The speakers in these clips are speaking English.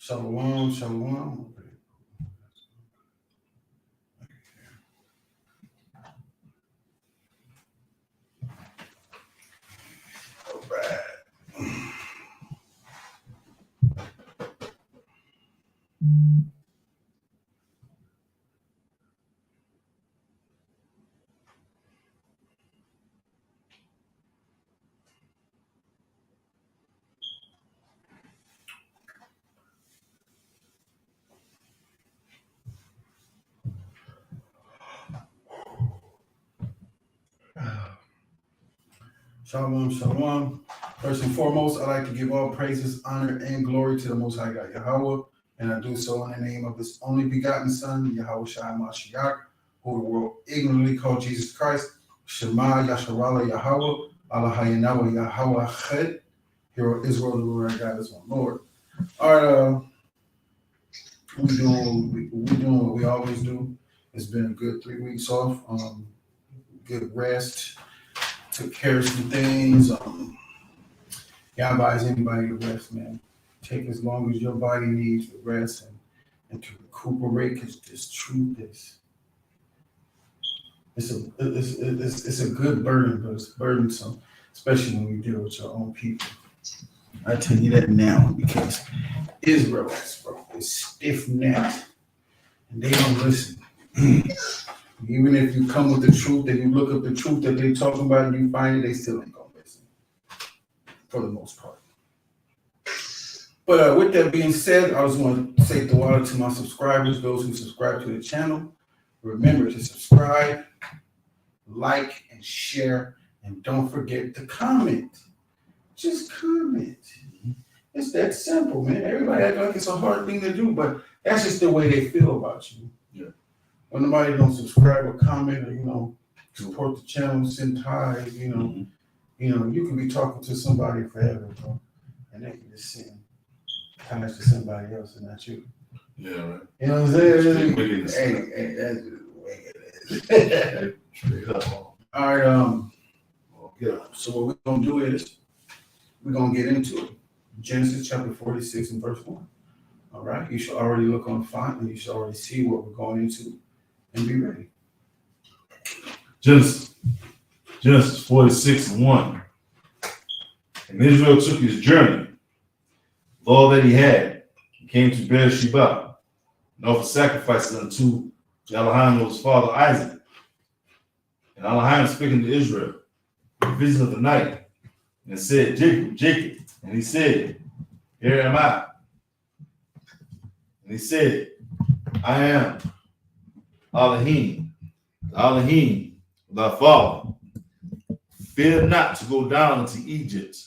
Shalom, shalom. All right. Shalom, shalom. First and foremost, I'd like to give all praises, honor, and glory to the Most High God, Yahweh, and I do so in the name of His only begotten Son, Yahweh Shai Mashiach, who the world ignorantly called Jesus Christ. Shema Yasharala Yahweh, Allah Hayanawa Yahweh Ched. Hear, O Israel, the Lord our God is one Lord. All right, we're doing what we always do. It's been a good 3 weeks off. Good rest. Took care of some things. Yeah, I advise anybody to rest, man. Take as long as your body needs to rest and to recuperate, because this truth is it's a good burden, but it's burdensome, especially when you deal with your own people. I tell you that now, because Israel is stiff-necked and they don't listen. Even if you come with the truth and you look up the truth that they're talking about and you find it, they still ain't gonna listen, for the most part. But with that being said, I just want to say TORAH to my subscribers, those who subscribe to the channel. Remember to subscribe, like, and share, and don't forget to comment. Just comment. It's that simple, man. Everybody act like it's a hard thing to do, but that's just the way they feel about you. Yeah. When nobody don't subscribe or comment or support the channel, send ties, you can be talking to somebody forever, bro, and they can just send ties to somebody else and not you. Yeah, right. You know what I'm saying? Wickedness. Hey, that's just wickedness. Straight up. All right, Yeah. so what we're gonna do is we're gonna get into it. Genesis chapter 46 and verse 1. All right, you should already look on the font and you should already see what we're going into and be ready. Genesis 46 and 1. And Israel took his journey with all that he had, and came to Beersheba, and offered sacrifices unto Elohim his father Isaac. And Elohim spake unto Israel in the vision of the night, and said, Jacob, Jacob. And he said, Here am I. And he said, I am Elohim, the Elohim of thy father. Fear not to go down into Egypt,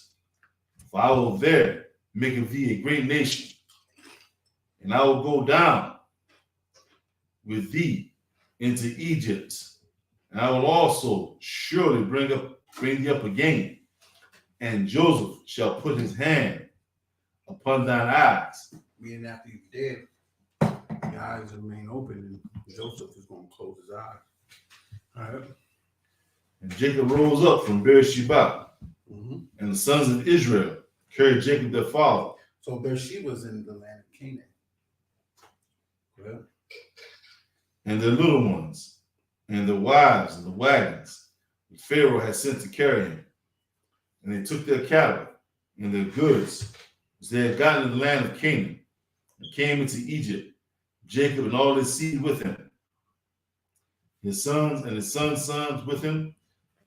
for I will there make of thee a great nation. And I will go down with thee into Egypt, and I will also surely bring thee up again. And Joseph shall put his hand upon thine eyes. Meaning after you're dead, your eyes remain open and Joseph is going to close his eyes. All right. And Jacob rose up from Beersheba, and the sons of Israel carried Jacob their father. So Beersheba was in the land of Canaan. Well, And their little ones, and their wives, and the wagons which Pharaoh had sent to carry him. And they took their cattle and their goods, which they had gotten in the land of Canaan, and came into Egypt, Jacob and all his seed with him, his sons and his sons' sons with him,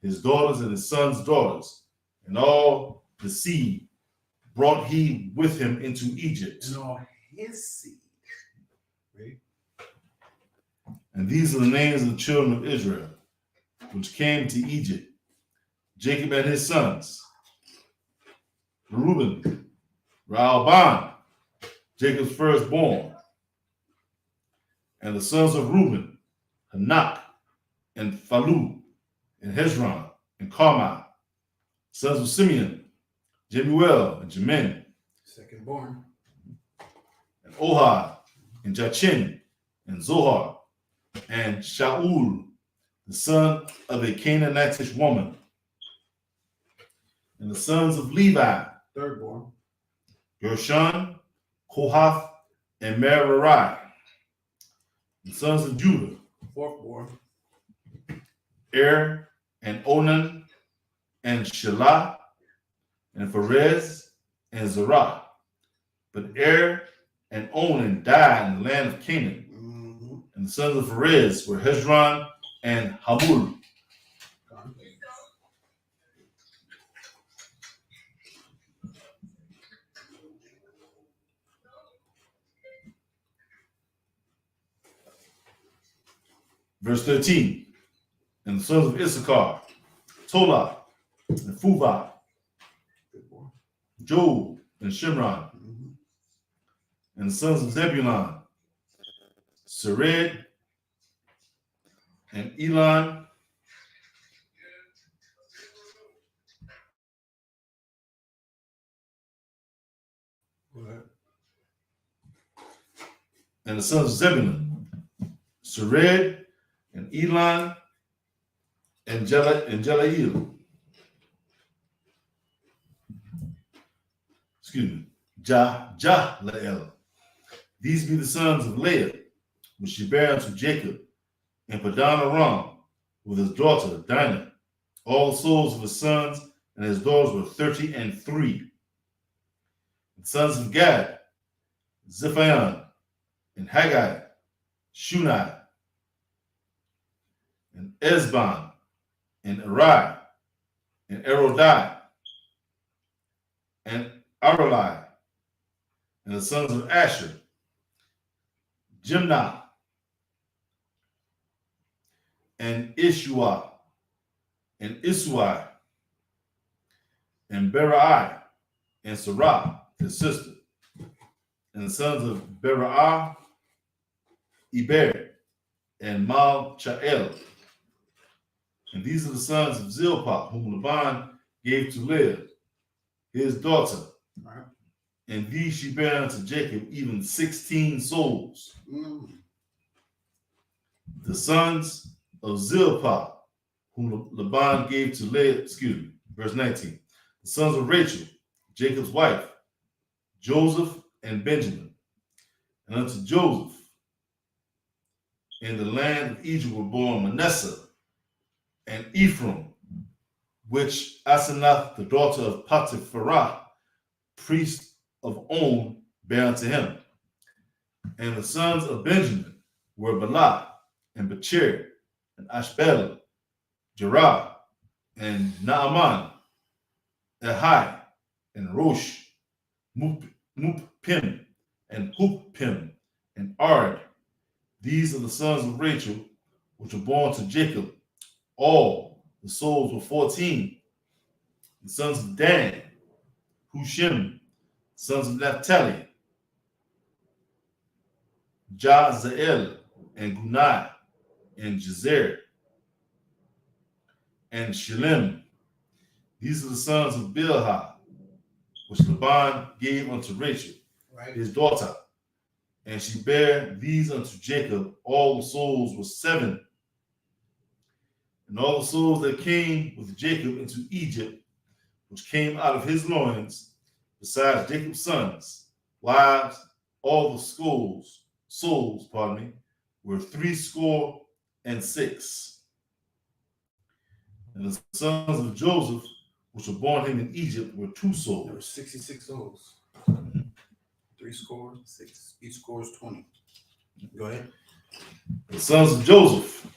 his daughters and his sons' daughters, and all the seed brought he with him into Egypt. and all his seed. Right? And these are the names of the children of Israel, which came to Egypt. Jacob and his sons, Reuben, Rehoboam, Jacob's firstborn, and the sons of Reuben, Hanak, and Phalu, and Hezron, and Carmi, sons of Simeon, Jemuel, and Jamin, Second born. and Ohad, and Jachin, and Zohar, and Shaul, the son of a Canaanitish woman, and the sons of Levi, Third born. Gershon, Kohath, and Merari. The sons of Judah, fourth born. and Onan, and Shelah, and Perez, and Zerah. But and Onan died in the land of Canaan. Mm-hmm. And the sons of Perez were Hezron and Hamul. Verse 13. And the sons of Issachar, Tola, and Phuvah, Job, and Shimron. Mm-hmm. And the sons of Zebulun, Sered, and Elon, and the sons of Zebulun, Sered, and Elon, and Jalael. Excuse me, Jahlael. These be the sons of Leah, which she bare unto Jacob, and Padan Aram, with his daughter Dinah. All the souls of his sons and his daughters were 33. The sons of Gad, Ziphion, and Haggai, Shunai, and Esbon, and Arai, and Erodai, and Aralai. And the sons of Asher, Jimnah, and Ishua, and Isui, and Berai, and Sarah, his sister. And the sons of Berai, Eber, and Malchael. And these are the sons of Zilpah, whom Laban gave to Leah, his daughter. Right. And these she bare unto Jacob, even 16 souls. Mm-hmm. The sons of Zilpah, whom Laban gave to Leah, verse 19. The sons of Rachel, Jacob's wife, Joseph and Benjamin. And unto Joseph in the land of Egypt were born Manasseh and Ephraim, which Asenath, the daughter of Potipharah, priest of On, bare unto him. And the sons of Benjamin were Bela, and Bechir, and Ashbel, Jerah, and Naaman, Ehai, and Rosh, Muppim, and Huppim, and Ard. These are the sons of Rachel, which were born to Jacob. All the souls were 14. The sons of Dan, Hushim, sons of Naphtali, Jazael, and Gunai, and Jezer, and Shalem. These are the sons of Bilhah, which Laban gave unto Rachel, Right. his daughter. And she bare these unto Jacob. All the souls were 7. And all the souls that came with Jacob into Egypt, which came out of his loins, besides Jacob's sons, wives, all the souls, were 66. And the sons of Joseph, which were born him in Egypt, were 2 souls. There were 66 souls. 3 scores, 6. Each score is 20. Go ahead. The sons of Joseph,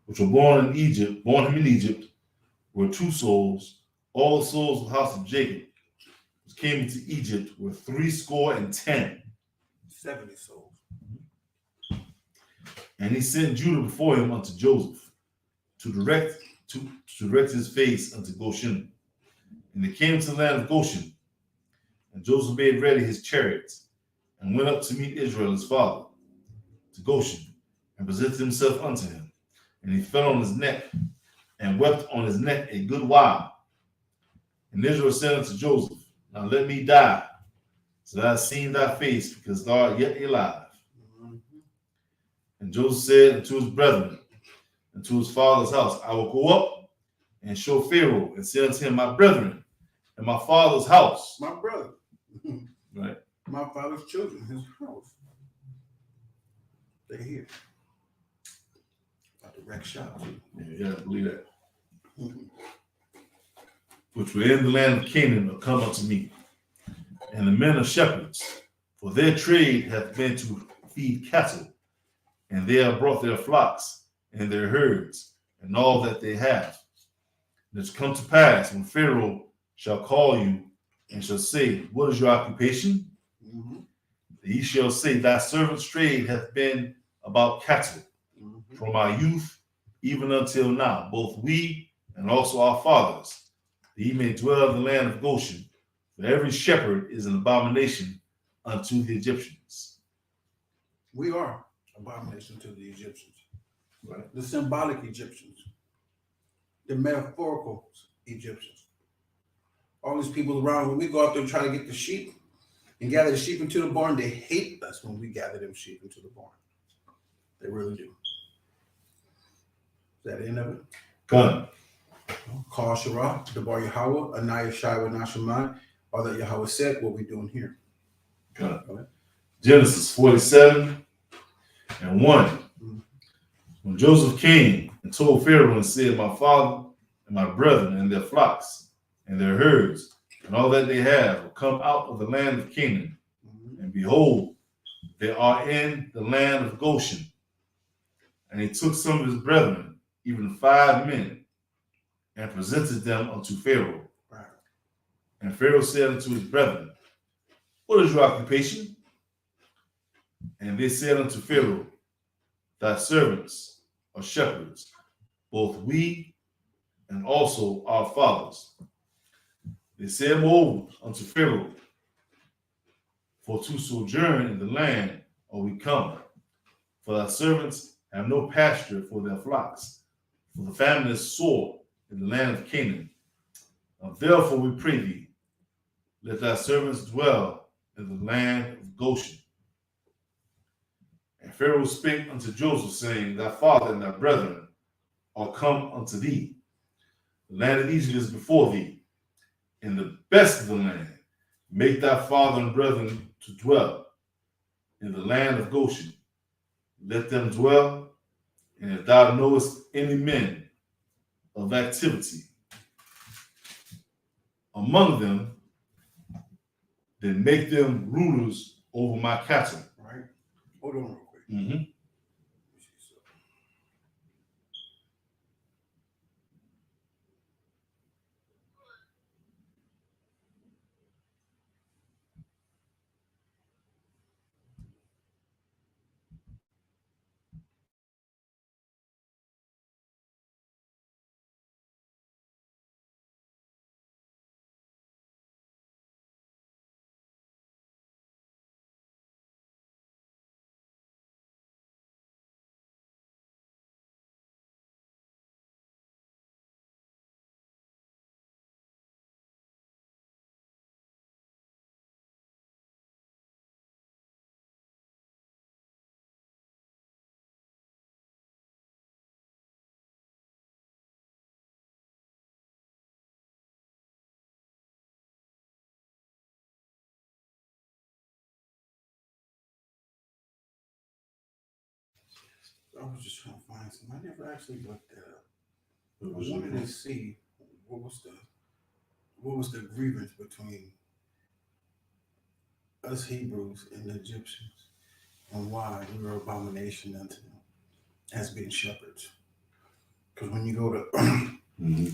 which were born him in Egypt, were 2 souls. All the souls of the house of Jacob, which came into Egypt, were 70. 70 souls. And he sent Judah before him unto Joseph, to direct his face unto Goshen. And they came to the land of Goshen. And Joseph made ready his chariots, and went up to meet Israel his father, to Goshen, and presented himself unto him. And he fell on his neck, and wept on his neck a good while. And Israel said unto Joseph, Now let me die, so that I have seen thy face, because thou art yet alive. Mm-hmm. And Joseph said unto his brethren, and to his father's house, I will go up and show Pharaoh, and say unto him, My brethren, and my father's house. My brother. Right. My father's children, his house. They're here. About to wreck shop. Yeah, you gotta believe that. Mhm. Which were in the land of Canaan will come unto me, and the men are shepherds, for their trade hath been to feed cattle, and they have brought their flocks and their herds and all that they have. And it's come to pass when Pharaoh shall call you and shall say, what is your occupation? Mhm. He shall say, thy servant's trade hath been about cattle Mhm. from our youth even until now, both we and also our fathers, that he may dwell in the land of Goshen. For every shepherd is an abomination unto the Egyptians. We are abomination to the Egyptians. Right. The symbolic Egyptians. The metaphorical Egyptians. All these people around, when we go out there and try to get the sheep and gather the sheep into the barn, they hate us when we gather them sheep into the barn. They really do. Is that the end of it? Gun. Call Shirah, Debar Yahweh, Anaya Shaiwa Nashamai, all that Yahweh said, what we doing here. Gun. Go ahead. Genesis 47 and 1. When Joseph came and told Pharaoh and said, my father and my brethren and their flocks and their herds and all that they have will come out of the land of Canaan. And behold, they are in the land of Goshen. And he took some of his brethren, even 5 men, and presented them unto Pharaoh. Right. And Pharaoh said unto his brethren, what is your occupation? And they said unto Pharaoh, thy servants are shepherds, both we and also our fathers. They said moreover unto Pharaoh, for to sojourn in the land are we come, for thy servants have no pasture for their flocks, for the famine is sore in the land of Canaan. Now therefore we pray thee, let thy servants dwell in the land of Goshen. And Pharaoh spake unto Joseph, saying, thy father and thy brethren are come unto thee. The land of Egypt is before thee. In the best of the land, make thy father and brethren to dwell in the land of Goshen. Let them dwell, and if thou knowest any men of activity among them, then make them rulers over my cattle. Right. Hold on real quick. Mm-hmm. I was just trying to find some. I never actually looked that up. I wanted to see what was the grievance between us Hebrews and the Egyptians, and why we were abomination unto them as being shepherds. Because when you go to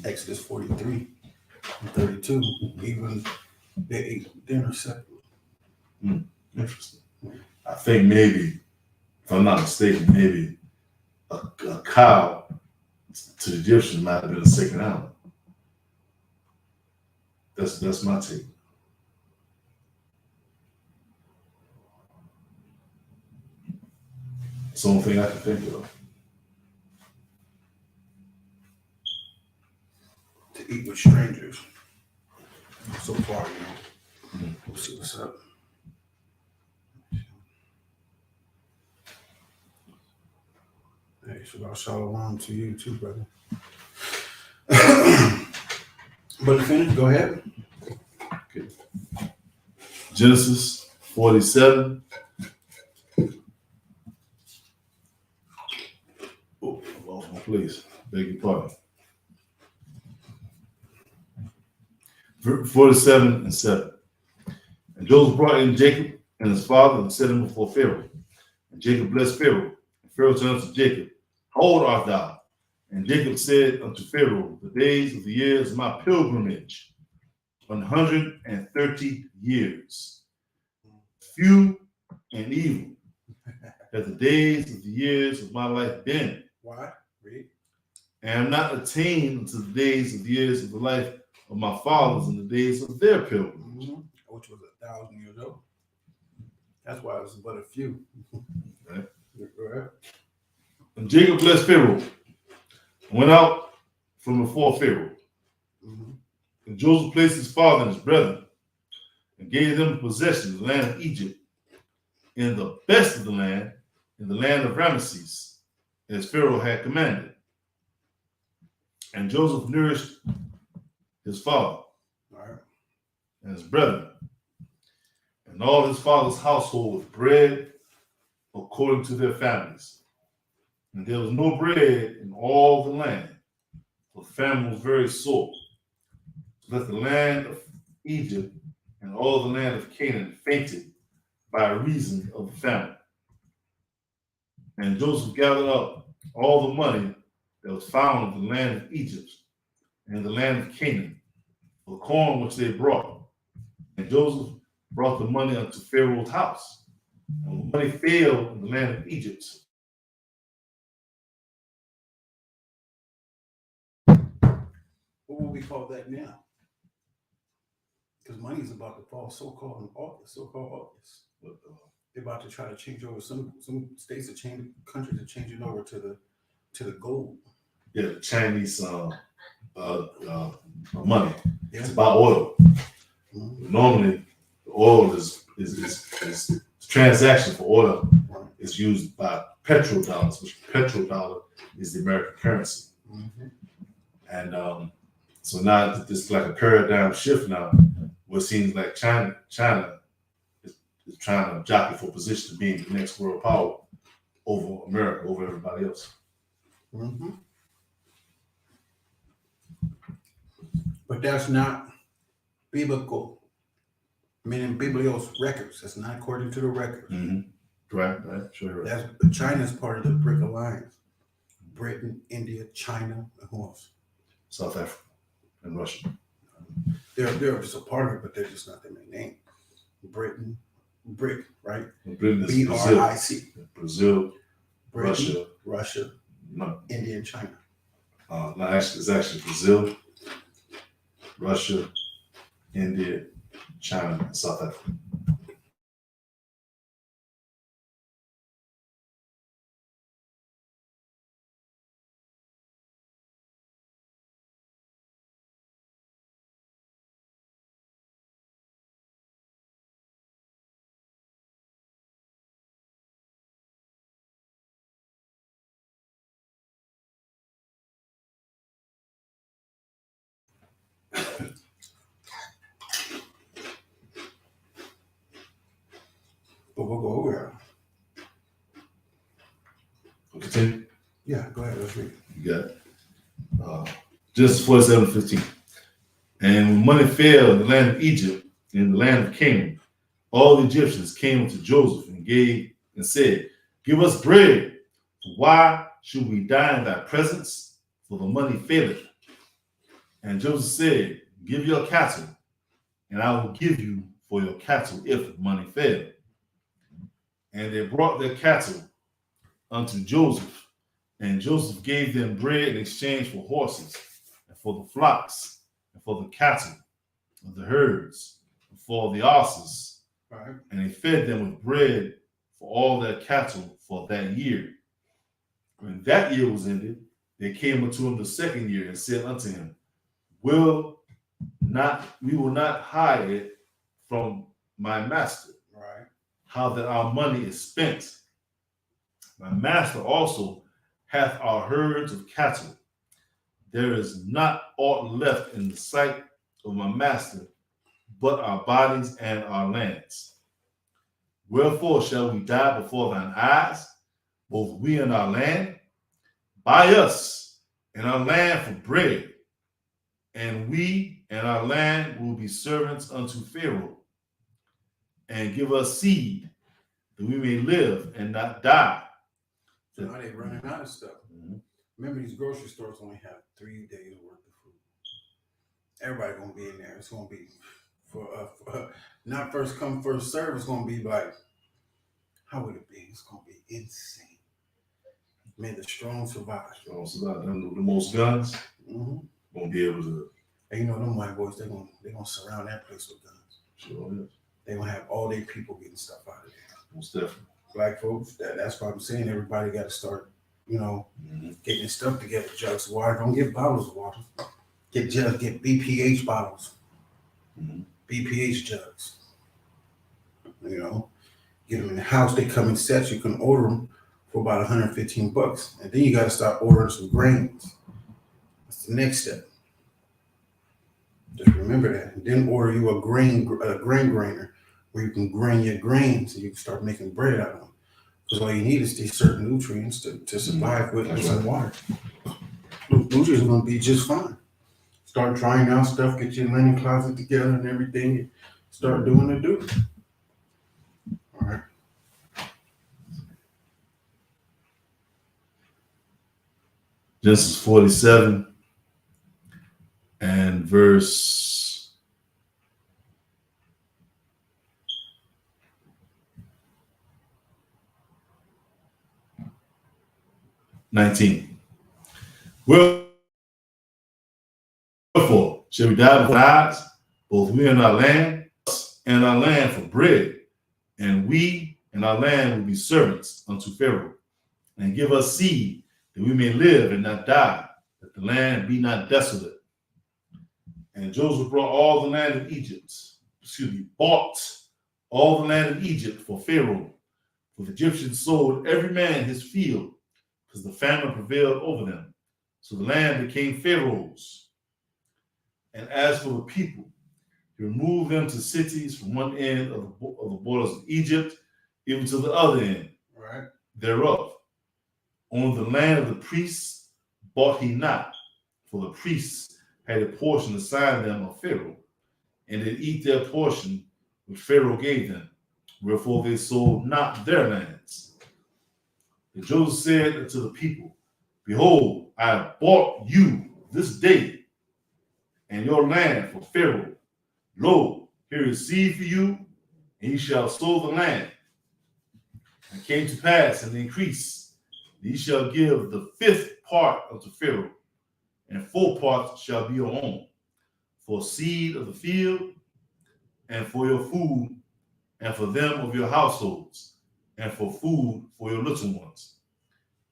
Exodus 43 and 32, even they ate dinner separately. Interesting. I think maybe, if I'm not mistaken, maybe a cow to the Egyptians might have been a sacred animal. That's my take. It's the only thing I can think of. To eat with strangers. So far, We'll see what's up. Hey, Shabbat Shalom to you too, brother. But to finish, go ahead. Okay. Genesis 47. Oh, I lost my place. Beg your pardon. 47 and 7. And Joseph brought in Jacob and his father and set him before Pharaoh. And Jacob blessed Pharaoh. And Pharaoh said unto Jacob, How old art thou? And Jacob said unto Pharaoh, The days of the years of my pilgrimage, 130 years. Few and evil have the days of the years of my life been. Why? Read. And I am not attained unto the days of the years of the life of my fathers in the days of their pilgrimage. Mm-hmm. Which was 1,000 years old. That's why it was but a few. Right. Right. And Jacob blessed Pharaoh and went out from before Pharaoh. Mm-hmm. And Joseph placed his father and his brethren and gave them possession of the land of Egypt in the best of the land, in the land of Ramesses, as Pharaoh had commanded. And Joseph nourished his father and his brethren and all his father's household with bread according to their families. And there was no bread in all the land, for the famine was very sore. So that the land of Egypt and all the land of Canaan fainted by reason of the famine. And Joseph gathered up all the money that was found in the land of Egypt and the land of Canaan, for the corn which they brought. And Joseph brought the money unto Pharaoh's house. And the money failed in the land of Egypt. What would we call that now? Because money is about to fall so-called in August. But, they're about to try to change over. Some states are changing, countries are changing over to the gold. Yeah, the Chinese money. Yeah. It's about oil. Mm-hmm. Normally, the oil is the transaction for oil is used by petrodollars, which petrodollar is the American currency. Mm-hmm. And so now it's like a paradigm shift now, where it seems like China is trying to jockey for position to being the next world power over America, over everybody else. Mm-hmm. But that's not biblical, meaning biblios records. That's not according to the records. Mm-hmm. Right, sure. That's China's part of the BRIC alliance. Britain, India, China, and who else? South Africa and Russia. They're just a part of it, but they're just not their main name. Britain, BRIC, right? Britain is BRIC. Brazil, Britain, Russia, no, India, and China. no, it's actually Brazil, Russia, India, China, and South Africa. But we'll go over We'll continue. Yeah, go ahead. Let's read. You got it. Genesis 47:15. And when money failed in the land of Egypt and in the land of Canaan, all the Egyptians came to Joseph and said, Give us bread, for why should we die in thy presence? For the money faileth. And Joseph said, Give your cattle, and I will give you for your cattle if money fail. And they brought their cattle unto Joseph, and Joseph gave them bread in exchange for horses, and for the flocks, and for the cattle, and the herds, and for the asses. Right. And he fed them with bread for all their cattle for that year. When that year was ended, they came unto him the second year and said unto him, We will not hide it from my master, Right. how that our money is spent. My master also hath our herds of cattle. There is not aught left in the sight of my master but our bodies and our lands. Wherefore shall we die before thine eyes, both we and our land? Buy us and our land for bread, and we and our land will be servants unto Pharaoh, and give us seed, that we may live and not die. So now they're running out of stuff. Mhm. Remember, these grocery stores only have 3 days worth of food. Everybody gonna be in there. It's gonna be for not first come first serve. It's gonna be like, how would it be? It's gonna be insane. May the strong survive. So the most guns Mm-hmm. won't be able to. And you know them white boys, they're gonna surround that place with guns. Sure is. They're gonna have all their people getting stuff out of there. Most definitely. Black folks, that's why I'm saying everybody got to start, getting their stuff together. Jugs of water. Don't get bottles of water. Get BPH bottles. Mhm. BPH jugs. Get them in the house. They come in sets. You can order them for about $115, and then you got to start ordering some grains. That's the next step. Just remember that. And then order you a grain grainer where you can grain your grains and you can start making bread out of them. Because all you need is these certain nutrients to survive with some water. Those nutrients are going to be just fine. Start trying out stuff, get your linen closet together and everything, and start doing the do. All right. Genesis 47 and verse 19. Wherefore shall we die before eyes, both we and our land, and our land for bread, and we and our land will be servants unto Pharaoh, and give us seed, that we may live and not die, that the land be not desolate. And Joseph brought all the land of Egypt, bought all the land of Egypt for Pharaoh. For the Egyptians sold every man his field, because the famine prevailed over them. So the land became Pharaoh's. And as for the people, he removed them to cities from one end of the borders of Egypt, even to the other end thereof. On the land of the priests bought he not, for the priests had a portion assigned them of Pharaoh, and did eat their portion which Pharaoh gave them. Wherefore they sold not their lands. And Joseph said unto the people, Behold, I have bought you this day and your land for Pharaoh. Lo, here is seed for you, and ye shall sow the land. And it came to pass in the increase, ye shall give the 5th part unto Pharaoh, and 4 parts shall be your own, for seed of the field, and for your food, and for them of your households, and for food for your little ones.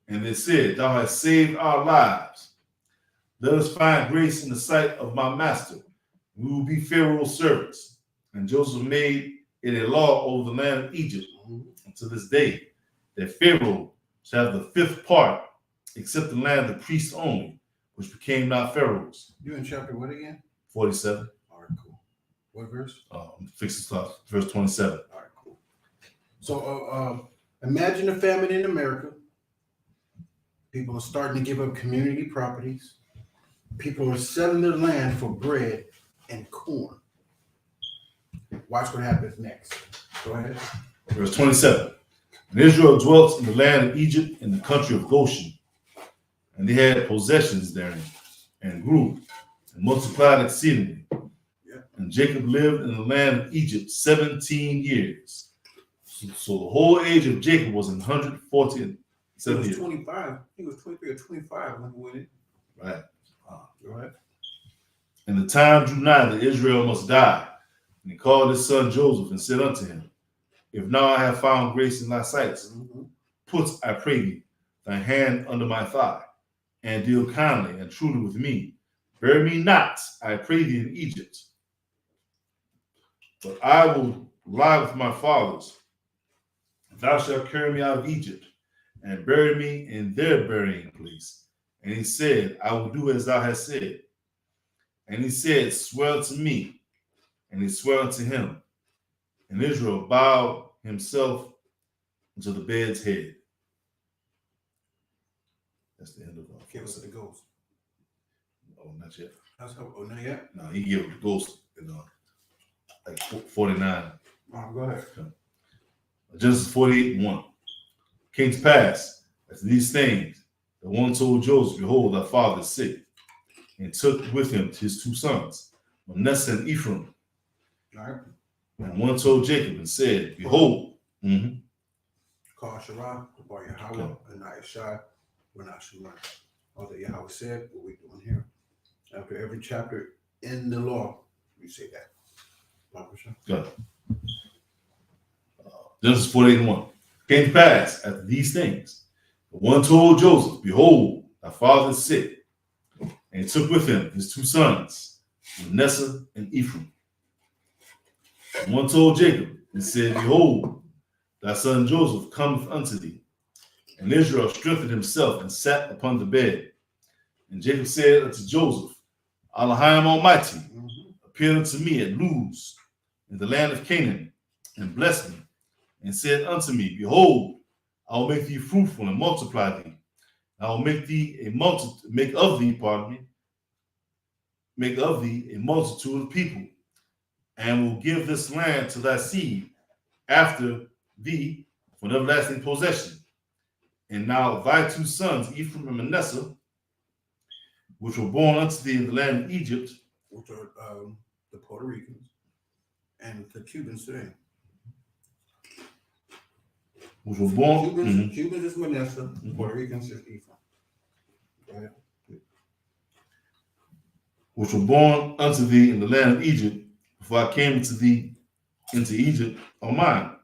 And they said, Thou hast saved our lives. Let us find grace in the sight of my master. We will be Pharaoh's servants. And Joseph made it a law over the land of Egypt unto this day, that Pharaoh shall have the 5th part, except the land of the priests only, which became not Pharaoh's. You in chapter what again? 47. All right, cool. What verse? Fix this up. Verse 27. All right, cool. So imagine a famine in America. People are starting to give up community properties. People are selling their land for bread and corn. Watch what happens next. Go ahead. Verse 27. And Israel dwelt in the land of Egypt, in the country of Goshen. And they had possessions therein, and grew, and multiplied exceedingly. Yeah. And Jacob lived in the land of Egypt 17 years. So the whole age of Jacob was 140 and 7 He was years. 25. He was 23 or 25 when he went in. Right. Go ahead. And the time drew nigh that Israel must die. And he called his son Joseph and said unto him, If now I have found grace in thy sight, put, I pray thee, thy hand under my thigh, and deal kindly and truly with me. Bury me not, I pray thee, in Egypt. But I will lie with my fathers. Thou shalt carry me out of Egypt, and bury me in their burying place. And he said, I will do as thou hast said. And he said, Swear to me and he swore unto him. And Israel bowed himself unto the bed's head. That's the end of our Give us the ghost. Oh, not yet. That's how, oh, not yet? No, he gave the ghost in like 49. Go ahead. Genesis 48:1. Came to pass after these things, the one told Joseph, behold, thy father is sick, and took with him his 2 sons, Manasseh and Ephraim. All right. And one told Jacob and said, behold, Call Shirah, or Yahweh, and Naishai, we're not Shemar. All that Yahweh said, what we're doing here. After every chapter in the law, we say that. Good. Genesis 48:1. Came to pass after these things, the one told Joseph, behold, thy father is sick, and he took with him his 2 sons, Manasseh and Ephraim. And one told Jacob and said, behold, thy son Joseph cometh unto thee. And Israel strengthened himself and sat upon the bed. And Jacob said unto Joseph, Elohim Almighty appeared unto me at Luz in the land of Canaan, and blessed me, and said unto me, behold, I will make thee fruitful and multiply thee. I will make of thee a multitude of people, and will give this land to thy seed after thee for an everlasting possession. And now thy 2 sons, Ephraim and Manasseh, which were born unto thee in the land of Egypt, which are the Puerto Ricans and the Cubans today. Which were born. Cubans is Manasseh, Puerto Ricans is Ephraim. Go ahead. Which were born unto thee in the land of Egypt, before I came into Egypt, are mine.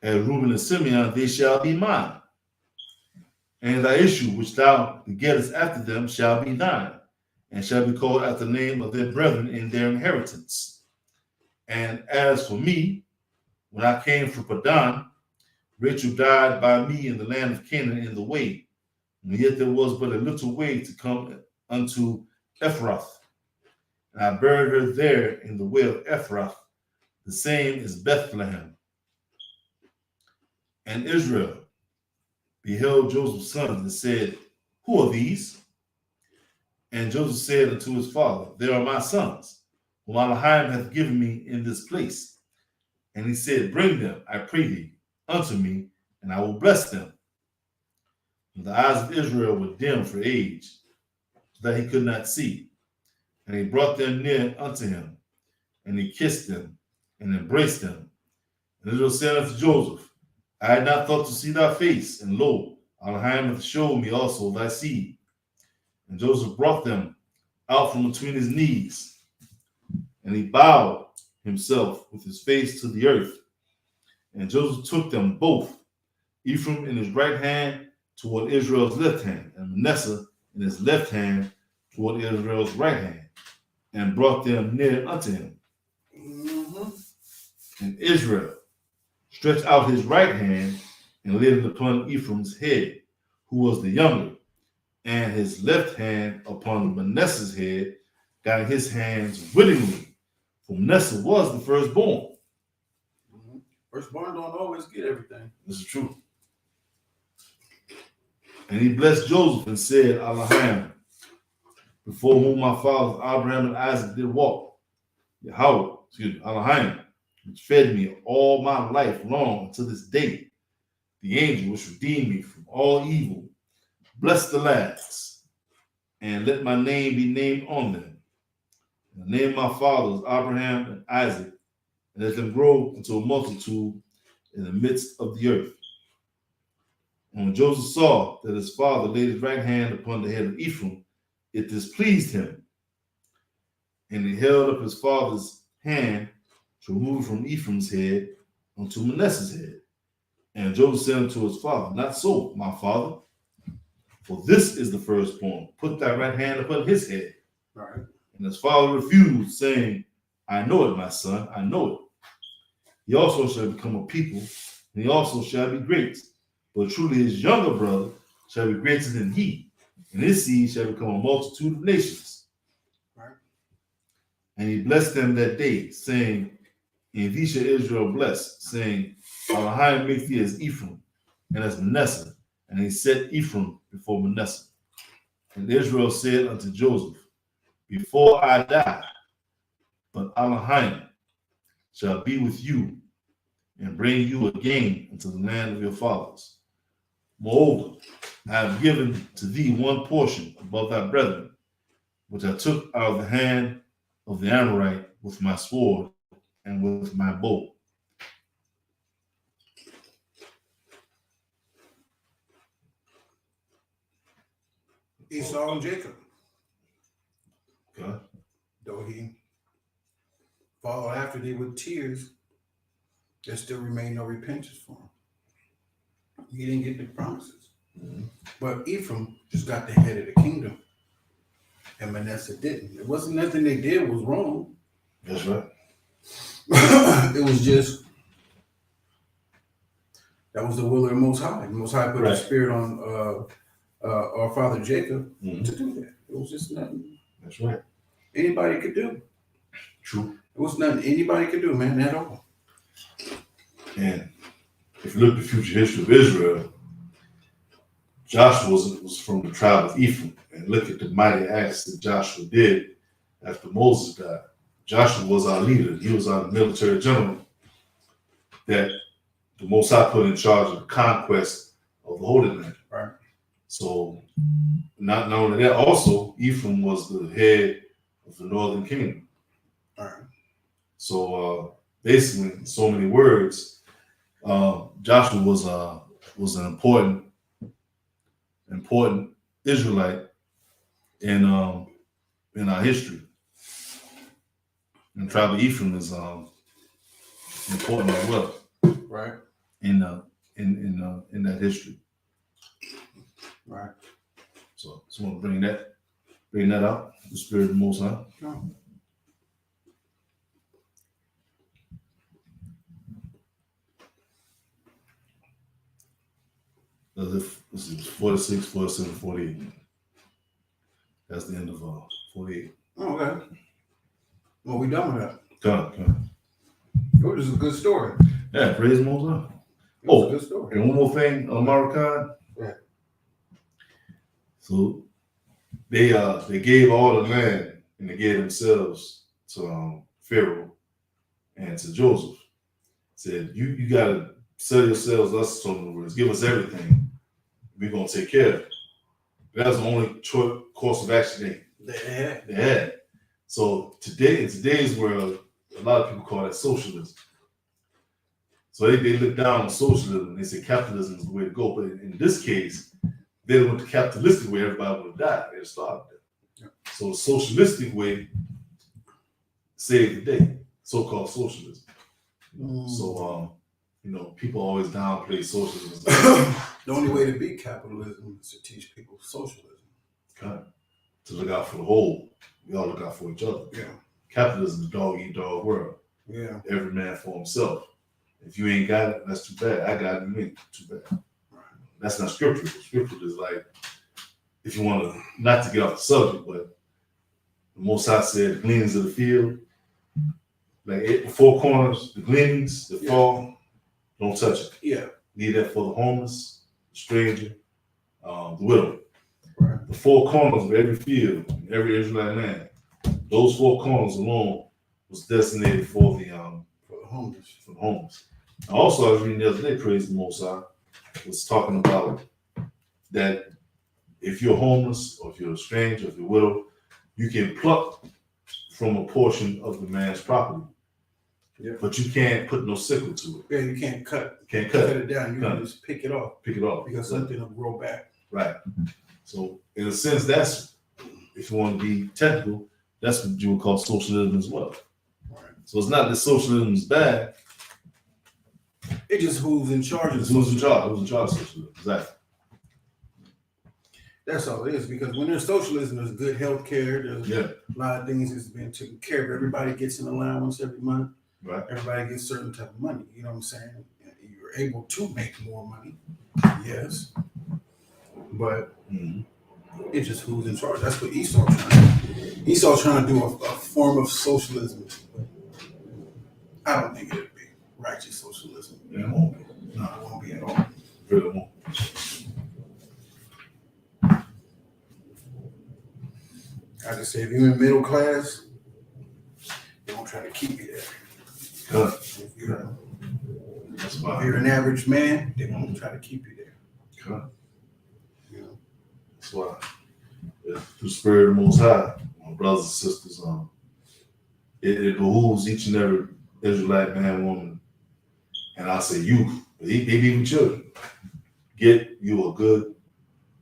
And Reuben and Simeon, they shall be mine. And thy issue which thou begettest after them shall be thine, and shall be called after the name of their brethren in their inheritance. And as for me, when I came from Padan, Rachel died by me in the land of Canaan in the way, and yet there was but a little way to come unto Ephrath. And I buried her there in the way of Ephrath, the same is Bethlehem. And Israel beheld Joseph's sons and said, who are these? And Joseph said unto his father, they are my sons, whom Elohim hath given me in this place. And he said, bring them, I pray thee, unto me, and I will bless them. And the eyes of Israel were dim for age, so that he could not see. And he brought them near unto him, and he kissed them, and embraced them. And Israel said unto Joseph, I had not thought to see thy face, and lo, Elohim hath showed me also thy seed. And Joseph brought them out from between his knees, and he bowed himself with his face to the earth. And Joseph took them both, Ephraim in his right hand toward Israel's left hand, and Manasseh in his left hand toward Israel's right hand, and brought them near unto him. And Israel stretched out his right hand and laid it upon Ephraim's head, who was the younger, and his left hand upon Manasseh's head, guiding his hands willingly, for Manasseh was the firstborn. Firstborn don't always get everything. This is true. And he blessed Joseph and said, Elohim, before whom my fathers Abraham and Isaac did walk, Elohim, which fed me all my life long unto this day, the angel which redeemed me from all evil, bless the lads, and let my name be named on them. And the name of my fathers Abraham and Isaac, and let them grow into a multitude in the midst of the earth. And when Joseph saw that his father laid his right hand upon the head of Ephraim, it displeased him. And he held up his father's hand to remove from Ephraim's head unto Manasseh's head. And Joseph said unto his father, not so, my father, for this is the firstborn. Put thy right hand upon his head. Right. And his father refused, saying, I know it, my son, I know it. He also shall become a people, and he also shall be great. But truly his younger brother shall be greater than he, and his seed shall become a multitude of nations. Right. And he blessed them that day, saying, in thee shall Israel bless, saying, Elohim make thee as Ephraim and as Manasseh. And he set Ephraim before Manasseh. And Israel said unto Joseph, before I die, but Elohim shall be with you and bring you again into the land of your fathers. Moreover, I have given to thee one portion above thy brethren, which I took out of the hand of the Amorite with my sword and with my bow. Esau and Jacob, Okay. though he followed after thee with tears, there still remained no repentance for him. He didn't get the promises. Mhm. But Ephraim just got the head of the kingdom, and Manasseh didn't. It wasn't nothing they did was wrong. That's right. It was just that was the will of the Most High. The Most High put Right. the spirit on our father Jacob Mhm. to do that. It was just nothing That's right. anybody could do. True. It was nothing anybody could do, man, at all. And if you look at the future history of Israel, Joshua was from the tribe of Ephraim. And look at the mighty acts that Joshua did after Moses died. Joshua was our leader. He was our military general that the Most High put in charge of the conquest of the Holy Land. Right. So, not only that, also, Ephraim was the head of the northern kingdom. All right. So, basically, in so many words, Joshua was an important Israelite in our history. And the tribe of Ephraim is important as well. Right. In that history. Right. So I just want to bring that out. The spirit of the Most High. No. This is 46, 47, 48. That's the end of 48. Oh, okay. Well, we done with that. Come. It was just a good story. Yeah, praise the Most High. It was a good story. And one more thing, Maracon. Yeah. So they gave all the land and they gave themselves to Pharaoh and to Joseph. Said, you gotta sell yourselves us, so in other words, give us everything. We're gonna take care of it. That was the only course of action they had. So today, in today's world, a lot of people call that socialism. So they look down on socialism. They say capitalism is the way to go. But in this case, they went the capitalistic way. Everybody would have died. They'd have starved there. Yeah. So the socialistic way saved the day. So-called socialism. So people always downplay socialism. The only way to beat capitalism is to teach people socialism. Okay. To look out for the whole. We all look out for each other. Yeah. Capitalism is a dog-eat-dog world. Yeah. Every man for himself. If you ain't got it, that's too bad. I got it, you ain't too bad. Right. That's not scriptural. Scripture is like, if you want to, not to get off the subject, but the Most High said, the gleanings of the field, like 4 corners, the gleanings, the fall, don't touch it. Yeah. Leave that for the homeless, the stranger, the widow. Right. The 4 corners of every field, every Israelite land, those 4 corners alone was designated for the homeless. For the homeless. Also, I was reading the other day, praise the Most High, was talking about that if you're homeless or if you're a stranger, if you're a widow, you can pluck from a portion of the man's property. Yeah. But you can't put no sickle to it. Yeah, you can't cut. Can't cut cut it down. You can just pick it off. Pick it off. Because something will grow back. Right. So in a sense, that's, if you want to be technical, that's what you would call socialism as well. Right. So it's not that socialism is bad. It just who's in charge of Who's in charge? Who's in charge of socialism? Exactly. That's all it is. Because when there's socialism, there's good health care. There's a lot of things that's been taken care of. Everybody gets an allowance every month. Right. Everybody gets certain type of money. You know what I'm saying? You're able to make more money. Yes. But It's just who's in charge. That's what Esau trying to do. Esau trying to do a form of socialism. I don't think it'll be righteous socialism. Yeah, it won't be. No, it won't be at all. Really won't. I just say if you're in middle class, they won't try to keep you there. Good. If you're, That's if why. you're an average man, they won't try to keep you there. Good. You know? That's why. Yeah, through the Spirit of the Most High, my brothers and sisters, it behooves each and every Israelite man, woman, and I say youth, but maybe even children, get you a good,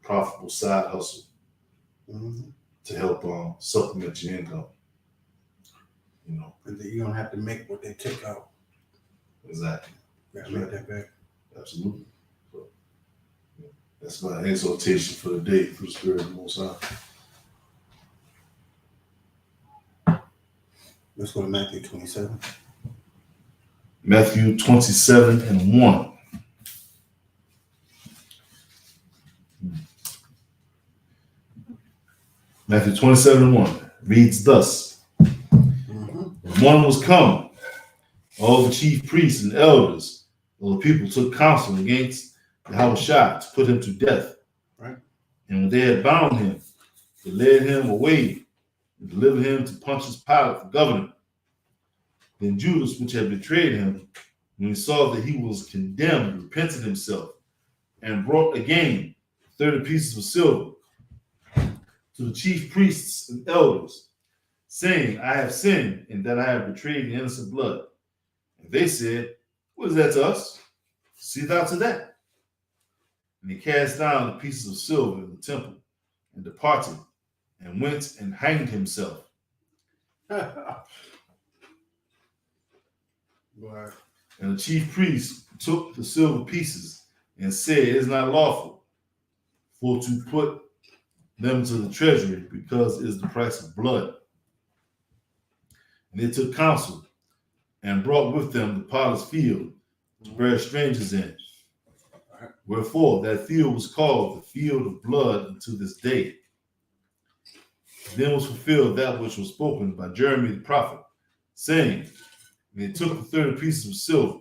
profitable side hustle to help supplement your income. You know, And then you don't have to make what they take out. exactly. You gotta make that back. Absolutely. So, yeah, that's my exhortation for the day through the Spirit of the Most High. Let's go to Matthew 27. Matthew 27:1. Matthew 27:1 reads thus. When one was come, all the chief priests and elders of the people took counsel against Yahushua to put him to death. Right. And when they had bound him, they led him away and delivered him to Pontius Pilate, the governor. Then Judas, which had betrayed him, when he saw that he was condemned, repented himself and brought again 30 pieces of silver to the chief priests and elders, saying, I have sinned in that I have betrayed the innocent blood. And they said, what is that to us? See thou to that. And he cast down the pieces of silver in the temple and departed and went and hanged himself. Right. And the chief priest took the silver pieces and said, it is not lawful for to put them to the treasury, because it is the price of blood. And they took counsel and brought with them the potter's field to bury strangers in. Wherefore that field was called the field of blood unto this day. Then was fulfilled that which was spoken by Jeremy the prophet, saying, they took the 30 pieces of silver,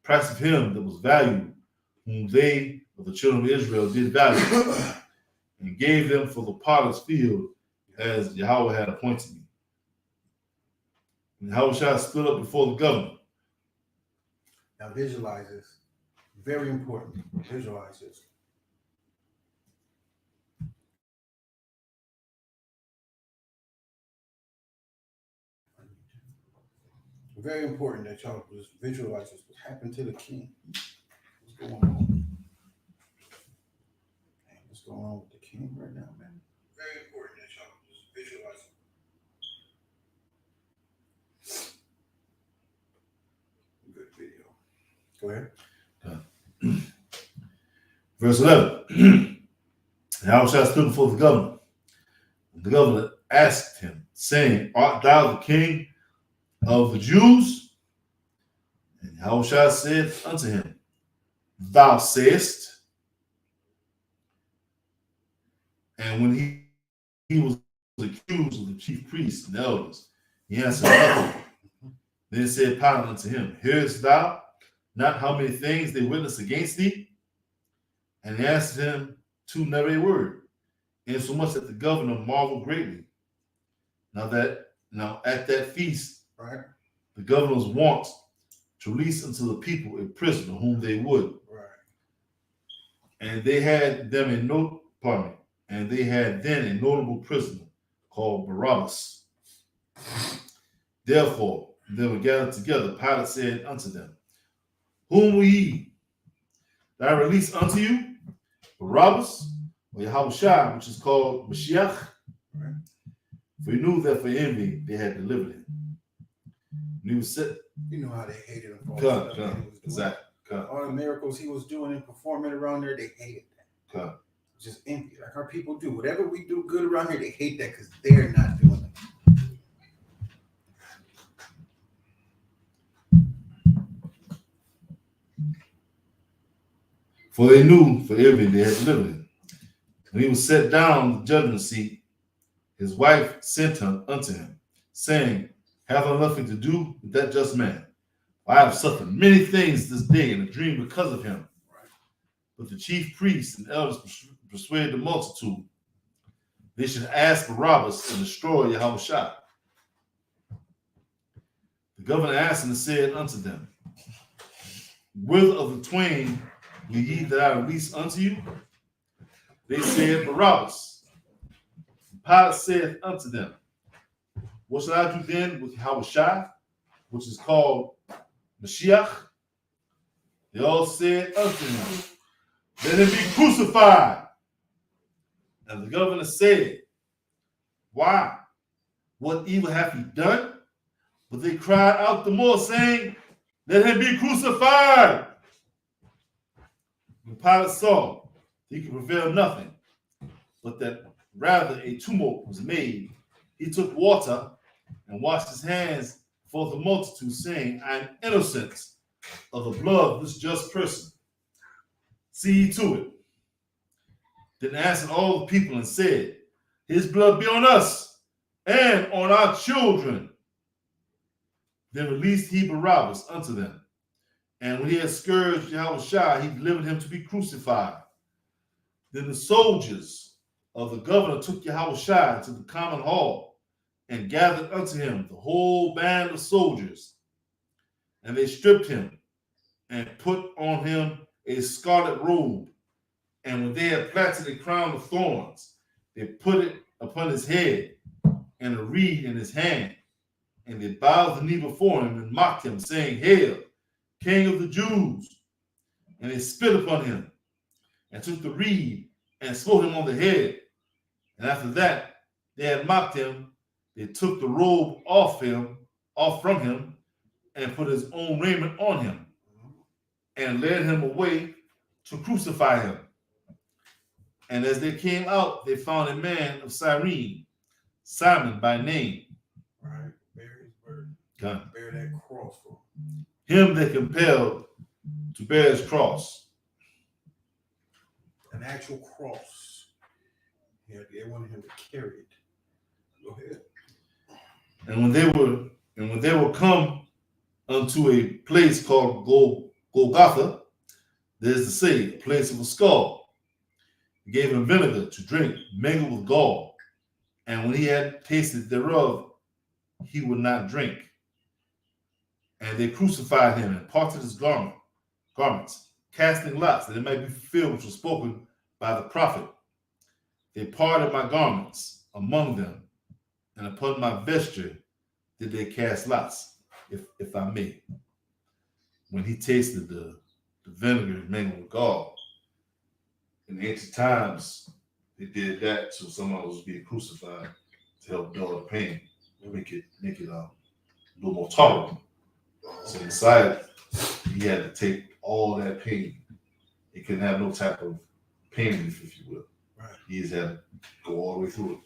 price of him that was valued, whom they of the children of Israel did value, and gave them for the potter's field as Yahweh had appointed me. And Yahushua stood up before the governor. Now visualize this. Very important. Visualize this. Very important that y'all just visualize this. What happened to the king? What's going on? Man, what's going on with the king right now, man? Very important that y'all just visualize it. Good video. Go ahead. Verse 11. Yahushua stood before the governor. The governor asked him, saying, art thou the king of the Jews? And Yahushua said unto him, thou sayest. And when he was accused of the chief priests and elders, he answered nothing. Then said Pilate unto him, hearest thou not how many things they witness against thee? And he answered him to never a word, insomuch that the governor marveled greatly. Now at that feast, Right. the governor was wont to release unto the people a prisoner whom they would. Right. And they had them and they had then a notable prisoner called Barabbas. Therefore, they were gathered together. Pilate said unto them, whom will ye that I release unto you? Barabbas or Yahushua, which is called Mashiach? Right. For he knew that for envy they had delivered him. And he was set. You know how they hated him for all the stuff that he was doing. Exactly. All the miracles he was doing and performing around there, they hated that. Just envy, like our people do. Whatever we do good around here, they hate that because they're not doing it. For they knew for envy they had delivered him. When he was set down on the judgment seat, his wife sent unto him, saying, have I nothing to do with that just man? I have suffered many things this day in a dream because of him. But the chief priests and elders persuaded the multitude they should ask Barabbas and destroy Yahushua. The governor answered and said unto them, whither of the twain will ye that I release unto you? They said, Barabbas. Pilate said unto them, what shall I do then with Yahushua, which is called Mashiach? They all said unto him, let him be crucified. And the governor said, why? What evil hath he done? But they cried out the more, saying, let him be crucified. When Pilate saw he could prevail nothing, but that rather a tumult was made, he took water and washed his hands before the multitude, saying, I am innocent of the blood of this just person. See ye to it. Then answered all the people and said, his blood be on us and on our children. Then released he Barabbas unto them. And when he had scourged Yahushua, he delivered him to be crucified. Then the soldiers of the governor took Yahushua to the common hall and gathered unto him the whole band of soldiers. And they stripped him and put on him a scarlet robe. And when they had planted a crown of thorns, they put it upon his head and a reed in his hand. And they bowed the knee before him and mocked him, saying, hail, King of the Jews. And they spit upon him and took the reed and smote him on the head. And after that, they had mocked him. They took the robe off from him, and put his own raiment on him, and led him away to crucify him. And as they came out, they found a man of Cyrene, Simon by name. Right. Bear his burden. God. Bear that cross for Him they compelled to bear his cross. an actual cross. Yeah, they wanted him to carry it. Go ahead. And when they were come unto a place called Golgotha, that is to say, a place of a skull, he gave him vinegar to drink, mingled with gall. And when he had tasted thereof, he would not drink. And they crucified him and parted his garments, casting lots, that it might be fulfilled which was spoken by the prophet. They parted my garments among them, and upon my vesture did they cast lots, if I may. When he tasted the vinegar mingled with gall. In ancient times, they did that so someone was being crucified to help dull the pain and make it a little more tolerable. So inside, he had to take all that pain. He couldn't have no type of pain relief, if you will. Right. He just had to go all the way through it.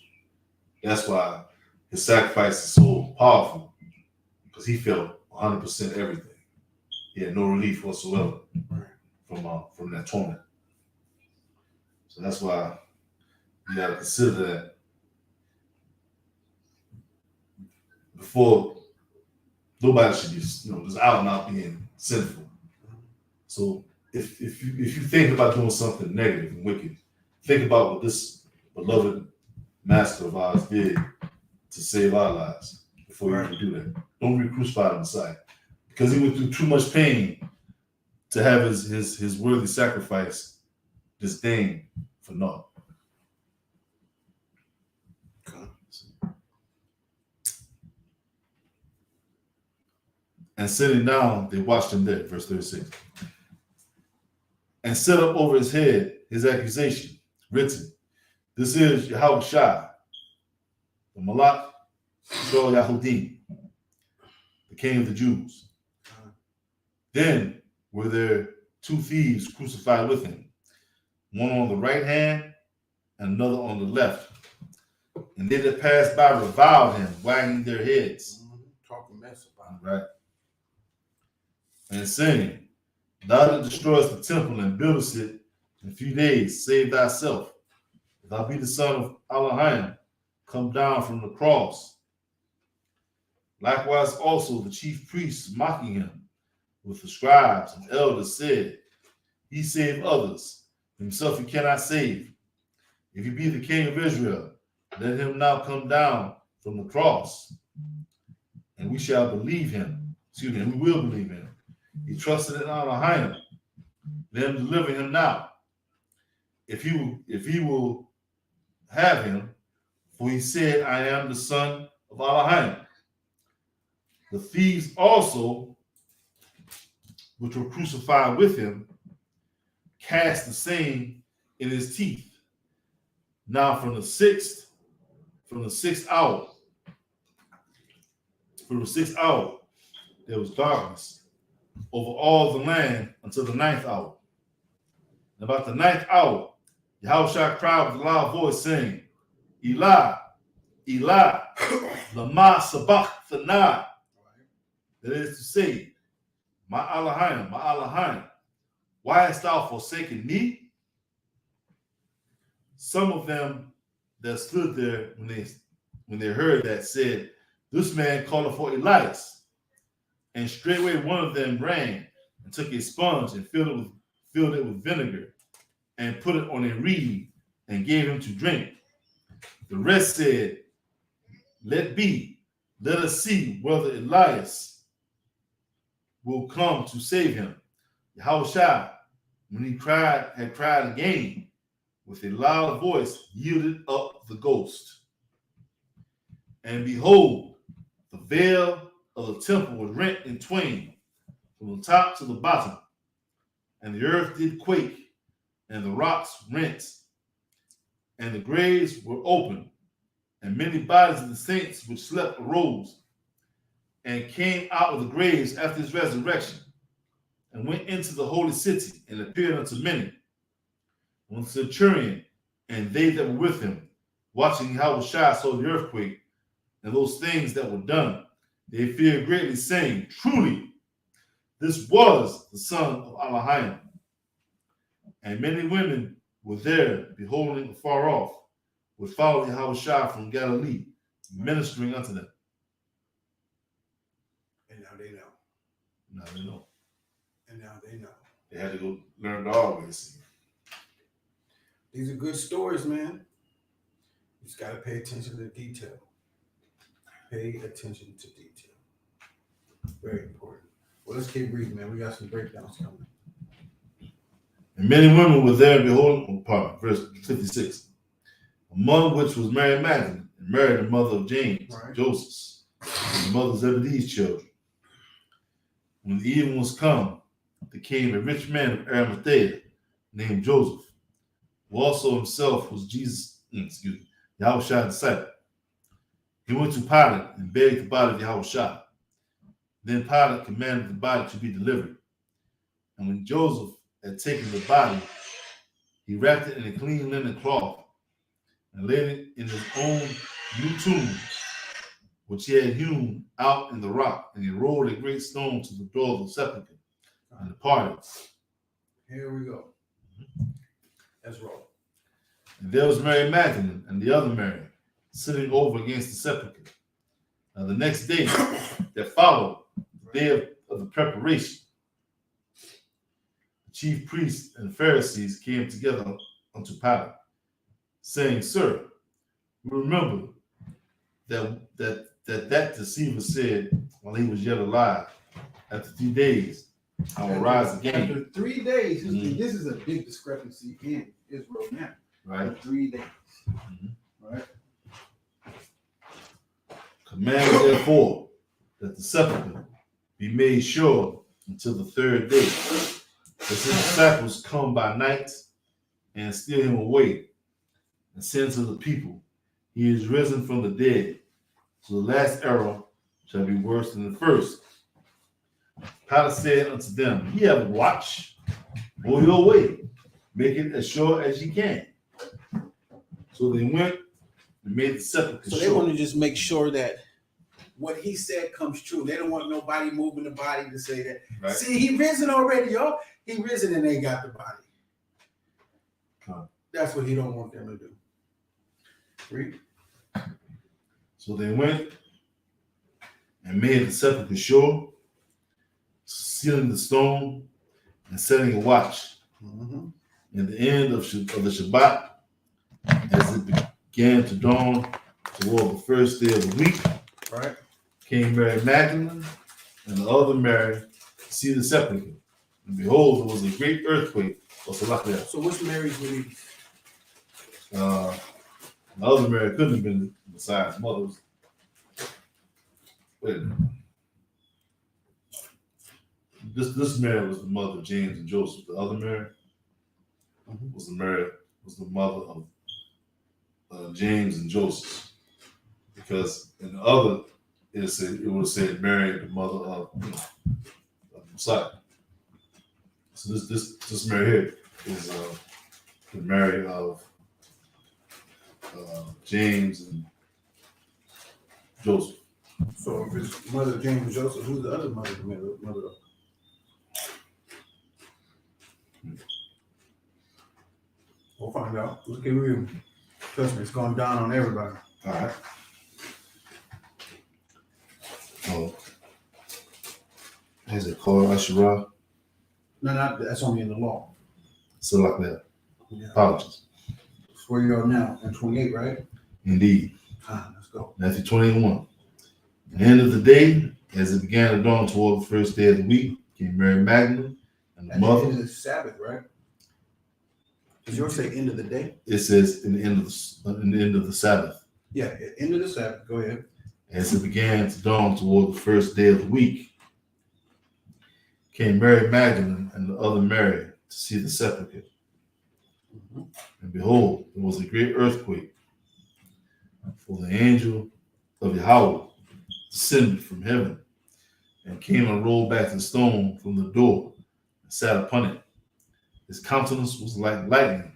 That's why his sacrifice is so powerful, because he felt 100% everything. He had no relief whatsoever from that torment. So that's why you got to consider that before nobody should be, just out and out being sinful. So if you think about doing something negative and wicked, think about what this beloved master of ours did to save our lives before you even do that. Don't be crucified on the side, because he went through too much pain to have his worthy sacrifice disdained for naught. And sitting down, they watched him there, verse 36. And set up over his head his accusation, written, this is Yahushua, the Malach Shol Yahudim, the King of the Jews. Then were there two thieves crucified with him, one on the right hand and another on the left. And they that passed by reviled him, wagging their heads. Talking mess about him. Right. And saying, thou that destroyest the temple and buildest it in a few days, save thyself. if I be the son of Elohim, come down from the cross. Likewise also the chief priests mocking him with the scribes and elders said, he saved others, himself he cannot save. If he be the king of Israel, let him now come down from the cross, and we shall believe him. Excuse me, and we will believe him. He trusted in Elohim. Let him deliver him now. If he will have him, for he said, I am the son of Elohim. The thieves also, which were crucified with him, cast the same in his teeth. Now from the sixth hour, there was darkness over all the land until the 9th hour. And about the 9th hour, Yahushua cried with a loud voice, saying, Eli, Eli, lama sabachthani. That is to say, my Elohim, why hast thou forsaken me? Some of them that stood there when they heard that said, this man called for Elias. And straightway one of them ran and took a sponge and filled it with vinegar and put it on a reed and gave him to drink. The rest said, let us see whether Elias will come to save him. Yahushua, when he had cried again with a loud voice, yielded up the ghost. And behold, the veil of the temple was rent in twain from the top to the bottom, and the earth did quake, and the rocks rent, and the graves were opened, and many bodies of the saints which slept arose, and came out of the graves after his resurrection, and went into the holy city, and appeared unto many. When the centurion and they that were with him, watching how Yahushua saw the earthquake and those things that were done, they feared greatly, saying, truly, this was the son of Elohim. And many women were there, beholding afar off, which followed Yahushua from Galilee, ministering unto them. And now they know. Now they know. And now they know. They had to go learn the hard way. These are good stories, man. You just got to pay attention to detail. Pay attention to detail. Very important. Well, let's keep reading, man. We got some breakdowns coming. And many women were there, beholding, verse 56, among which was Mary Magdalene, and Mary, the mother of James, right, Joseph, and the mother of Zebedee's children. When the evening was come, there came a rich man of Arimathea, named Joseph, who also himself was Yahushua's disciple. He went to Pilate and begged the body of Yahushua. Then Pilate commanded the body to be delivered. And when Joseph had taken the body, he wrapped it in a clean linen cloth and laid it in his own new tomb, which he had hewn out in the rock, and he rolled a great stone to the door of the sepulchre and departed. Here we go. Let's roll. And there was Mary Magdalene and the other Mary sitting over against the sepulchre. Now the next day that followed, the day of the preparation, the chief priests and Pharisees came together unto Pilate, saying, Sir, we remember that deceiver said while he was yet alive, after 3 days, I will rise again. After 3 days, this is a big discrepancy in Israel now. Right. For 3 days. Right. Command therefore that the sepulchre be made sure until the 3rd day, that his disciples come by night and steal him away, and say to the people, he is risen from the dead. So the last error shall be worse than the first. Pilate said unto them, ye have a watch, go your way, make it as sure as ye can. So they went and made the sepulchre sure. They want to just make sure that what he said comes true. They don't want nobody moving the body to say that. Right. See, he risen already, y'all. He risen and they got the body. Huh. That's what he don't want them to do. Read. So they went and made the sepulchre sure, sealing the stone and setting a watch. Mm-hmm. In the end of the Shabbat, as it began to dawn toward the first day of the week, Right. came Mary Magdalene and the other Mary to see the sepulchre. And behold, there was a great earthquake. So which Mary's we? The other Mary couldn't have been Messiah's mother. Wait a minute. This Mary was the mother of James and Joseph. The other Mary was the mother of James and Joseph. Because in the other, it would have said Mary, the mother of Messiah. So this Mary here is the Mary of James and Joseph. So if it's mother of James and Joseph, who's the other mother of? We'll find out. Let's keep reading. Trust me, it's going down on everybody. All right. Oh, is it called Asherah? No, that's only in the law. So like that. Yeah. Apologies. It's where you are now, in 28, right? Indeed. Let's go. Matthew 21. At the end of the day, as it began to dawn toward the first day of the week, came Mary Magdalene and the At mother. the end of the Sabbath, right? Does yours say end of the day? It says in the end of the Sabbath. Yeah, end of the Sabbath. Go ahead. As it began to dawn toward the first day of the week, came Mary Magdalene and the other Mary to see the sepulchre. Mm-hmm. And behold, there was a great earthquake, for the angel of Yahweh descended from heaven and came and rolled back the stone from the door and sat upon it. His countenance was like lightning,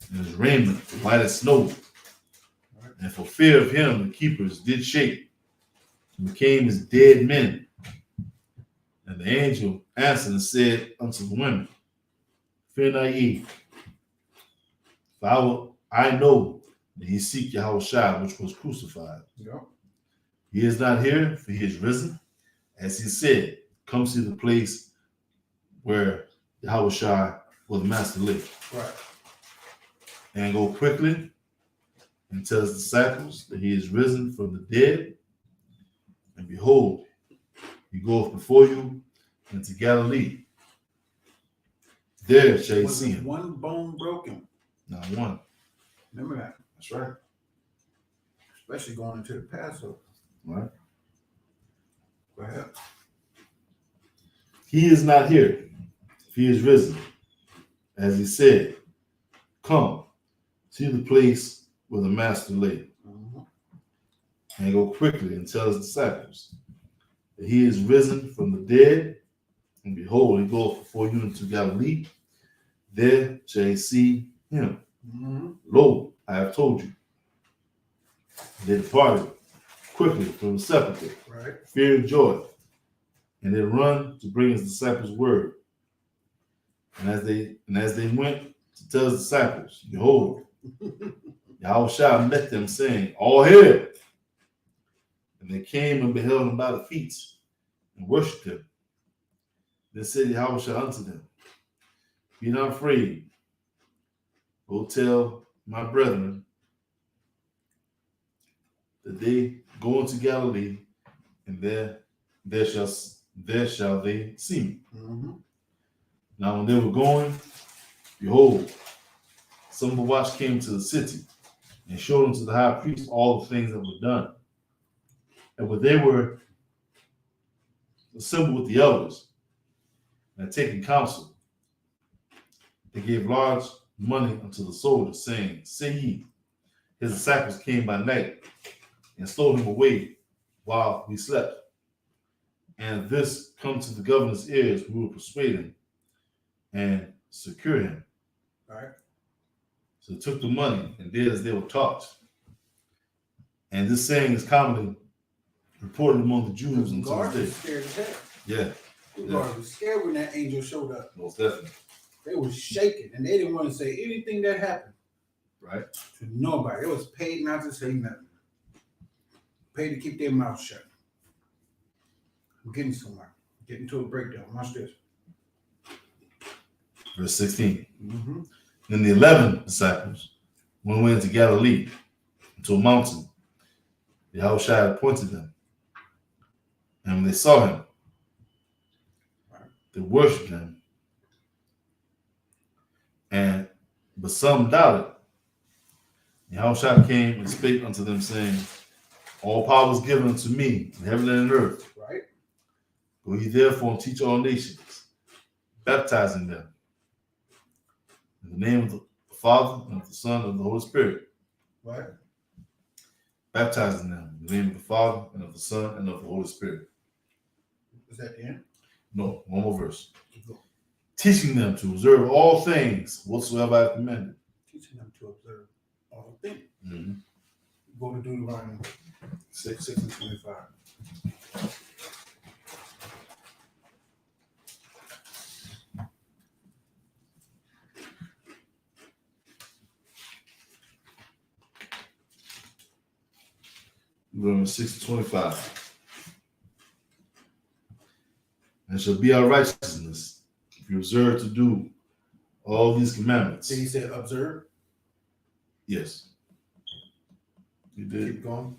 and his raiment white as snow. And for fear of him, the keepers did shake and became as dead men. And the angel answered and said unto the women, Fear not ye, for I know that ye seek Yahushua, which was crucified. Yep. He is not here, for he is risen. As he said, come see the place where Yahushua or the master lived. Right. And go quickly and tell his disciples that he is risen from the dead. And behold, he goeth before you into Galilee. There shall you see him. One bone broken. Not one. Remember that. That's right. Especially going into the Passover. Right. Go ahead. He is not here. He is risen. As he said, come, see the place where the master lay. Mm-hmm. And go quickly and tell his disciples that he is risen from the dead. And behold, he goeth before you into Galilee. There shall ye see him. Mm-hmm. Lo, I have told you. They departed quickly from the sepulchre, Right. fear and joy, and they run to bring his disciples word. And as they went to tell his disciples, behold, Yahushua met them, saying, All hail! And they came and beheld him by the feet and worshipped him. Then said Yahushua unto them, Be not afraid. Go tell my brethren that they go into Galilee, and there shall they see me. Mm-hmm. Now when they were going, behold, some of the watch came to the city and showed unto the high priest all the things that were done. And when they were assembled with the elders and had taken counsel, they gave large money unto the soldiers, saying, Say ye, his disciples came by night and stole him away while we slept. And this come to the governor's ears, we will persuade him and secure him. All right. So they took the money and did as they were taught. And this saying is commonly reported among the Jews The until guards were this day. scared as hell. Yeah, The guards were scared when that angel showed up. most definitely. They were shaking, and they didn't want to say anything that happened. Right. To nobody. It was paid not to say nothing. Paid to keep their mouth shut. I'm getting somewhere. Getting to a breakdown. Watch this. Verse 16. Mm-hmm. Then the 11 disciples went away into Galilee, to a mountain. Yahushua had appointed them. And when they saw him, they worshipped him. But some doubted. Yahushua came and spake unto them, saying, all power is given unto me in heaven and in earth. Right. Go ye therefore and teach all nations, baptizing them in the name of the Father, and of the Son, and of the Holy Spirit. Right. Baptizing them in the name of the Father, and of the Son, and of the Holy Spirit. Is that the end? No, one more verse. Teaching them to observe all things whatsoever I have commanded. Teaching them to observe all things. Mm-hmm. Go to Deuteronomy 6 and 25. Deuteronomy 6 and 25. And shall be our righteousness if you observe to do all these commandments. Did he say observe? Yes. You did. Keep going.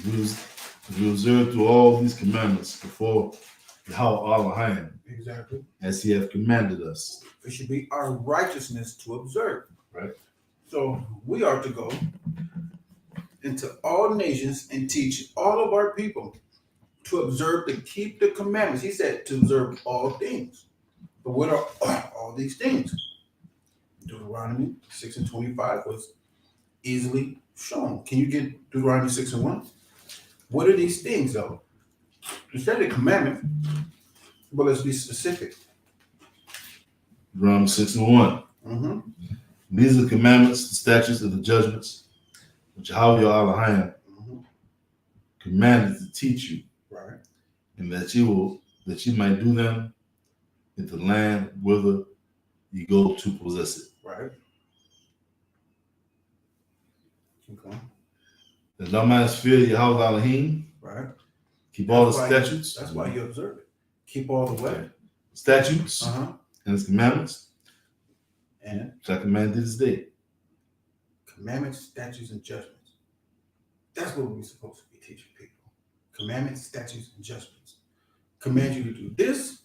If you observe to all these commandments before Yahweh Elohim, Exactly. as he hath commanded us. It should be our righteousness to observe. Right. So we are to go into all nations and teach all of our people to observe, to keep the commandments. He said to observe all things. But what are all these things? Deuteronomy 6 and 25 was easily shown. Can you get Deuteronomy 6 and 1? What are these things, though? Instead of the commandment, but let's be specific. Deuteronomy 6 and 1. Mm-hmm. These are the commandments, the statutes, and the judgments which Yahweh Elohim commanded to teach you. Right. And that you might do them in the land whither you go to possess it. Right. Keep going. That thou mightest fear Yahweh Elohim. Right. Keep all the statutes. That's why you observe it. Keep all the way. Statutes Uh-huh. and his commandments. And Which I command thee this day. commandments, statutes, and judgments. That's what we're supposed to be teaching people. Commandments, statutes, and judgments. Command you to do this.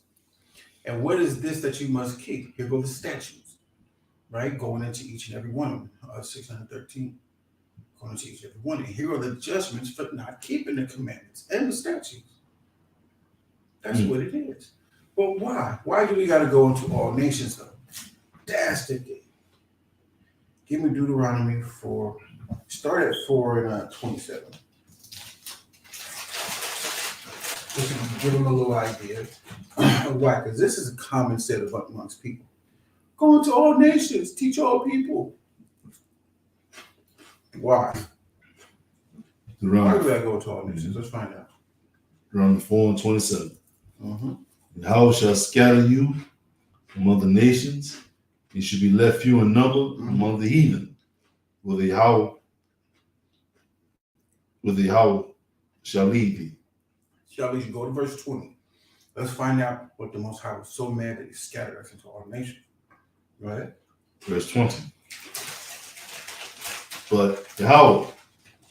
And what is this that you must keep? Here go the statutes. Right? Going into each and every one of them. 613. Going into each and every one. And here are the judgments for not keeping the commandments and the statutes. That's what it is. But why? Why do we got to go into all nations, though? That's the thing. Give me Deuteronomy 4. Start at 4 and 27. Just to give them a little idea of why. Because this is a common set of amongst people. Go into all nations, teach all people. Why? Why do I go to all nations? Let's find out. Deuteronomy 4 and 27. Mm-hmm. Yahweh shall scatter you among the nations. You should be left few in number among the heathen. With Yahweh shall lead thee. Shall we go to verse 20? Let's find out what the Most High was so mad that he scattered us into all nations. Right? Verse 20. But Yahweh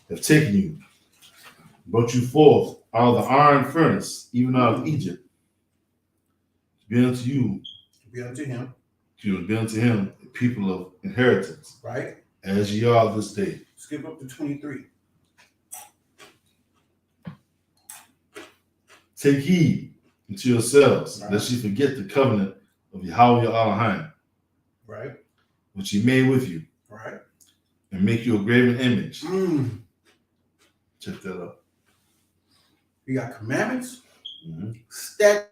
have taken you, brought you forth out of the iron furnace, even out of Egypt, to be unto you, To be unto him. to be unto him a people of inheritance, Right? as ye are this day. Skip up to 23. Take heed unto yourselves, Right. lest ye forget the covenant of Yahweh your Elohim, Right? which he made with you, Right? and make you a graven image. Mm. Check that out. We got commandments, Mm-hmm. statutes,